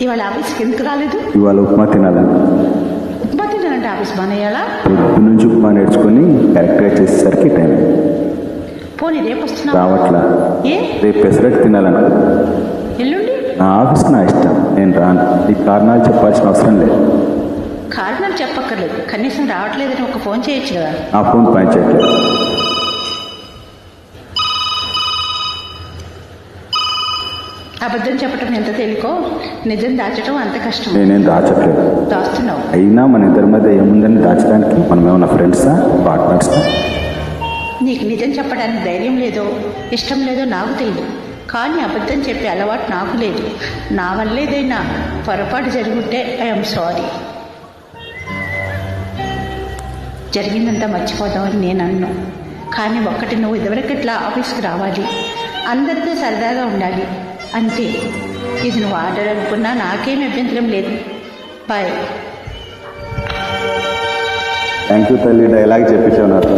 ఇవాళ ఆఫీస్కి ఎందుకు రాలేదు? ఇవాళ ఉప్మా తినాలని. ఉప్మా తినాలంటే ఆఫీస్ మానేయాలా? పొద్దు నుంచి ఉప్మా నేర్చుకుని కరెక్ట్గా చేసేసరికి టైం. పోనీ రేపు వస్తున్నావు? రావట్లా. ఏ? రేపు పెసరట్టు తినాలను. ఎల్లుండి? నా ఆఫీస్కి నా ఇష్టం, నేను రాను. ఈ కారణాలు చెప్పాల్సిన అవసరం లేదు. కారణం చెప్పక్కర్లేదు, కనీసం రావట్లేదని ఒక ఫోన్ చేయొచ్చు కదా. నా ఫోన్ పనిచేయట్లేదు. అబద్ధం చెప్పటం ఎంత తేలికో నిజం దాచటం అంత కష్టం. నేనేం దాచట్లేదు. దాస్తున్నావు. అయినా మన ఇద్దరి మధ్య ఏముందని దాచడానికి? మనం ఏమన్నా ఫ్రెండ్సా, పార్ట్నర్సా? నీకు నిజం చెప్పడానికి ధైర్యం లేదో ఇష్టం లేదో నాకు తెలియదు, కానీ అబద్ధం చెప్పే అలవాటు నాకు లేదు. నా వల్ల ఏదైనా పొరపాటు జరుగుంటే ఐఎమ్ సారీ. జరిగిందంతా మర్చిపోదామని నేను అన్ను, కానీ ఒక్కటి, నువ్వు ఇదివరకట్లా ఆఫీస్కి రావాలి, అందరితో సరదాగా ఉండాలి, అంతే. ఇది నువ్వు ఆర్డర్ అనుకున్నా నాకేం అభ్యంతరం లేదు. బాయ్. థ్యాంక్ యూ తల్లి, డైలాగ్ చెప్పించావు నాకు.